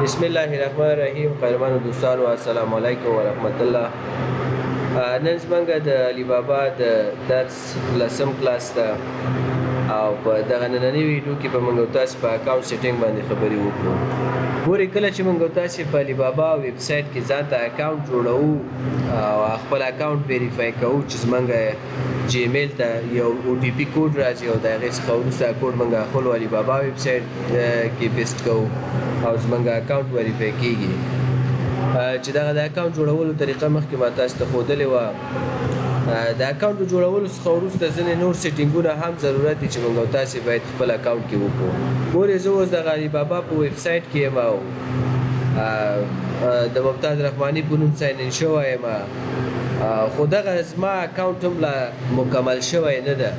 بسم الله الرحمن الرحیم. قهرمانو دوستانو السلام علیکم ورحمت الله. نن زمونږ د علی بابا د درس لسم کلاس ته او په دغه نننۍ ویډیو کې به موږ تاسو په اکاونټ سیټینګ باندې خبرې وکړو. ګورئ کله چې موږ تاسو په علی بابا ویب سایټ کې ځان ته اکاونټ جوړوو او خپل اکاونټ ویریفای کوو چې زمونږ جیمیل ته یو او ټي پی کوډ راځي او د هغې څخه وروسته کوډ موږ خپلو علی بابا ویب سایټ کې پیسټ کوو او زمونږ اکاونټ ویریفای کیږي. چې دغه د اکاونټ جوړولو طریقه مخکې ما تاسو ته ښودلې وه. د اکاونټ جوړولو څخه وروسته ځینې نور سیټینګونه هم ضرورت دي چې موږ او تاسې باید خپل اکاونټ کې وکړو. ګورئ زه اوس دغه علی بابا په ویب سایټ کې یم او د ممتاز رحماني په نوم ساین ان شوی یم، خو دغه زما اکاونټ هم لا مکمل شوی نه ده.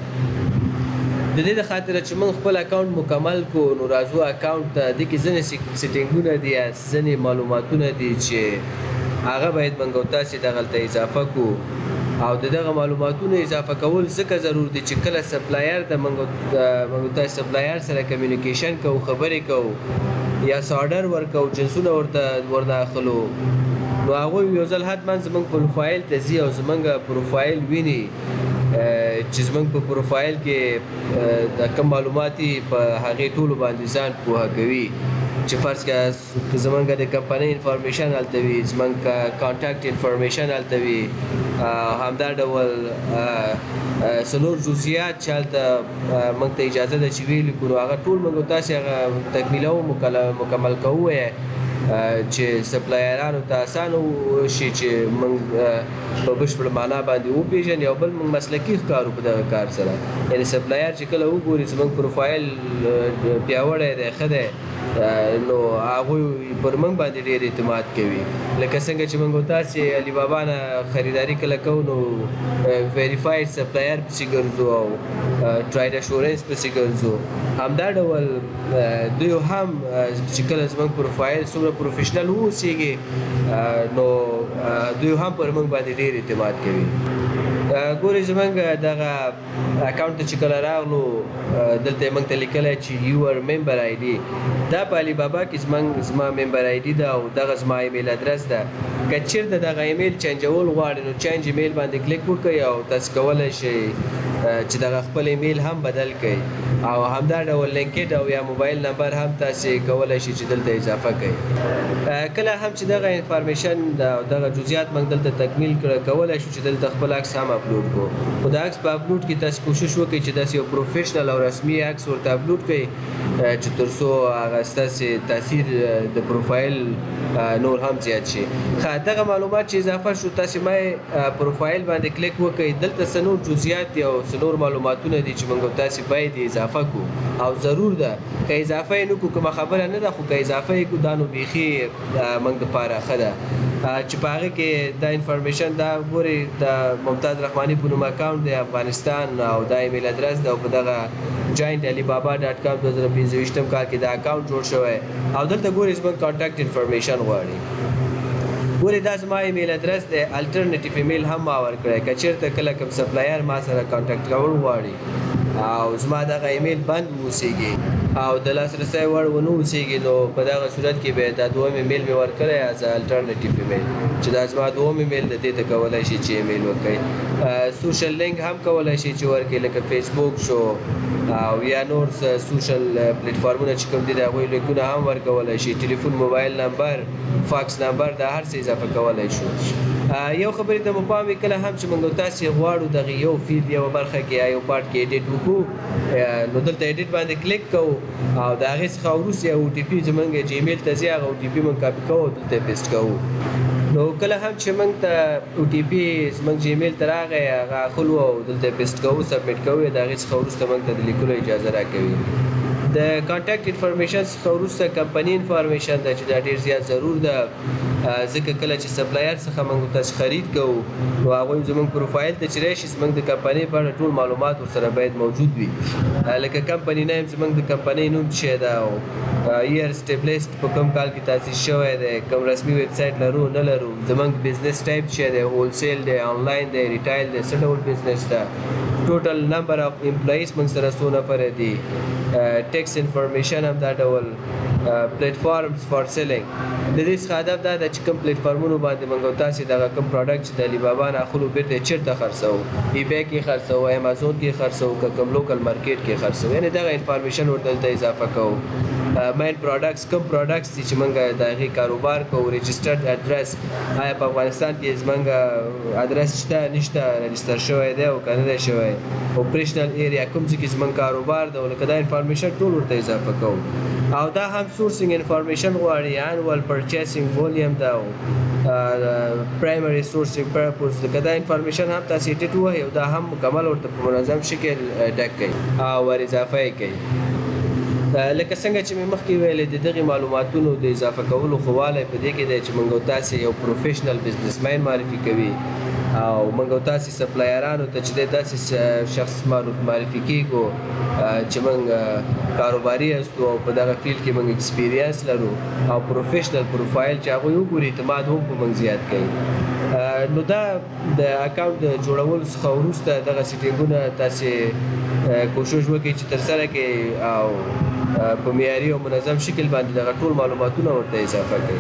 د دې د خاطره چې موږ خپل اکاونټ مکمل کو نو راځو اکاونټ ته دې کې ځینې سیټینګونه دي یا ځینې معلوماتونه دي چې هغه باید موږ او تاسې دغلته اضافه کو او د دغه معلوماتونو اضافه کول ځکه ضرور دي چې کله سپلایر د موږ او تاسې سپلایر سره کمیونیکیشن کوو، خبرې کوو یا څه آرډر ورکوو، جنسونه ورته ورناخلو، نو هغوی یو ځل حتما زموږ پروفایل ته ځي او زموږ پروفایل ویني چې زموږ په پروفایل کې د کوم معلومات دي په هغې ټولو باندې ځان پوهه کوي. چې فرض کړه زموږ د کمپنۍ انفارمیشن هلته وي، زموږ کانټاکټ انفارمیشن هلته وي، همدا ډول څلور جزئیات چې هلته موږ ته اجازه ده چې ویې لیکو، نو هغه ټول موږ تاسې هغه تکمیلوو، مکمل کوو چې سپلایرانو ته اسانه شي چې موږ په بشپړه معنا باندې وپېژنو او بل موږ مسلکي ښکارو په دغه کار سره. یعنې سپلایر چې کله وګوري زموږ پروفایل پیاوړی دی، ښه دی، نو هغوی پر موږ باندې ډېر اعتماد کوي. لکه څنګه چې موږ تاسې علی بابا نه خریداري کله کوو نو ویریفاید سپلایر پسې ګرځو او ټراید اشورنس پسې ګرځو. همدا ډول دوی هم چې کله زموږ پروفایل څومره پروفیشنل واوسېږي نو دوی هم پر موږ باندې ډېر اعتماد کوي. ګورئ زموږ دغه اکاونټ ته چې کله راغلو دلته یې موږ ته لیکلی چې یور ممبر آی ډي، دا په علی بابا کې زما ممبر آی ډي ده او دغه زما ایمیل ادرس ده. که چېرته دغه ایمیل چینجول غواړئ نو چینج ایمیل باندې کلیک وکړئ او تاسو کولی شئ چې دغه خپل ایمیل هم بدل کړئ او همدا ډول لینکډ او یا موبایل نمبر هم تاسې کولی شئ چې دلته اضافه کړئ. کله هم چې دغه انفارمیشن او دغه جزئیات موږ دلته تکمیل کولی شو چې دلته خپل عکس هم اپلوډ کړو، خو د عکس په اپلوډ کې تاسې کوشش وکړئ چې داسې یو پروفیشنل او رسمي عکس ورته اپلوډ کړئ چې تر څو هغه ستاسې تاثیر د پروفایل نور هم زیات شي. دغه معلومات چې اضافه شو تاسې ما پروفایل باندې کلیک وکړئ، دلته څه نور جزئیات دي او څه نور معلوماتونه دي چې موږ تاسې باید اضافه کړو او ضرور ده. که اضافه یې نه کړو کومه خبره نه ده، خو که اضافه یې کړو دا نو بیخي موږ دپاره ښه ده چې په هغې کې دا انفارمیشن دا ګورئ د ممتاز رحماني په نوم اکاونټ دی افغانستان او دا ایمیل ادرس ده او په دغه جاینټ علی بابا ډاټ کام 2025 کال کې دا اکاونټ جوړ شوی او دلته ګورئ زموږ کانټاکټ انفارمیشن غواړي. ګورئ دا زما ایمیل ادرس دی، الټرنیټیو ایمیل هم ما ورکړی. که چېرته کله کوم سپلایر ما سره کانټاکټ کول غواړي او زما دغه ایمیل بند واوسېږي او د لاسرسی وړ ونه اوسېږي نو په دغه صورت کې به دا دوم ایمیل مې ورکړی ایز الټرنیټیو ایمیل چې دا زما دوم ایمیل د دې ته کولی شي چې ایمیل وکړئ. سوشل لینک هم کولی شي چې ورکړئ، لکه فیسبوک شو او یا نور سوشل پلیټفارمونه چې کوم دي د هغوی لینکونه هم ورکولی شي. ټلیفون، موبایل نمبر، فاکس نمبر، دا هر څه اضافه کولی شو. یو خبرې ته مو پام وي کله هم چې موږ تاسې غواړو دغه یو فیلډ یوه برخه کې یا یو پارټ کې ایډیټ وکړو نو دلته ایډیټ باندې کلیک کوو او د هغې څخه وروسته یو او ټي پي زموږ جیمیل ته ځي، هغه او ټي پي موږ کاپي کوو او دلته پیسټ کوو. نو کله هم چې موږ ته او ټي پي زموږ جیمیل ته راغی هغه اخلو او دلته پیسټ کوو، سبمیټ کوو، د هغې څخه وروسته موږ ته د لیکلو اجازه راکوي. د کانټاکټ انفارمیشن څخه وروسته کمپني انفارمیشن ده چې دا ډېر زیات ضرور ده، ځکه کله چې سپلایر څخه موږ تاسې خرید کوو نو هغوی زموږ پروفایل ته چې راشي زموږ د کمپنۍ په اړه ټول معلومات ورسره باید موجود وي، لکه کمپني نیم زموږ د کمپنۍ نوم څه شی ده او ییر اسټیبلیشډ په کوم کال کې تاسیس شوی دی، کوم رسمي ویب سایټ لرو نه لرو، زموږ بزنس ټایپ څه دی، هولسیل دی، آنلاین دی، ریټایل دی، څه ډول بزنس ده، ټوټل نمبر اف امپلایز موږ سره څو نفره دي ټیکس انفارمیشن هم دا ډول پلیټفارمز فار سیلینګ د دې څخه هدف دا ده چې کوم پلیټفارمونو باندې موږ او تاسې دغه کوم پروډکټ چې د علی بابا نه اخلو بیرته چیرته خرڅوو ای بی کې خرڅوو امازون کې خرڅوو که کوم لوکل مارکیټ کې خرڅوو یعنې دغه انفارمیشن ورته دلته اضافه کوو مین پروډکټس کوم پروډکټس دي چې موږ د هغې کاروبار کوو رجسټرډ اډرس آیا په افغانستان کې زموږ ادرس شته نشته رجسټر شوی دی او که نه دی شوی اپریشنل ایریا کوم ځای کې زموږ کاروبار دی لکه دا انفارمیشن ټول ورته اضافه کوو او دا هم سورسینګ انفارمیشن غواړي انوال پرچیسینګ ولیوم دا پرایمري سورسینګ پرپوز لکه دا انفارمیشن هم تاسې ټیټ ووهئ او دا هم مکمل ورته په منظم شکل ډک کوي او ور اضافه یې کوي لکه څنګه چې مې مخکې ویلې د دغې معلوماتونو د اضافه کولو ښه والی په دې کې دی چې موږ او تاسې یو پروفیشنل بزنسمین معرفي کوي او موږ او تاسې سپلایرانو ته چې دی داسې شخص معرفي کېږو چې موږ کاروباري یاستو او په دغه فیلډ کې موږ ایکسپیرینس لرو او پروفیشنل پروفایل چې هغوی وګوري اعتماد هم په موږ زیات کوي نو دا د اکاونټ د جوړولو څخه وروسته دغه سیټینګونه تاسې کوشش وکړئ چې ترسره کړئ او په معیاري او منظم شکل باندې دغه ټول معلوماتونه ورته اضافه کړئ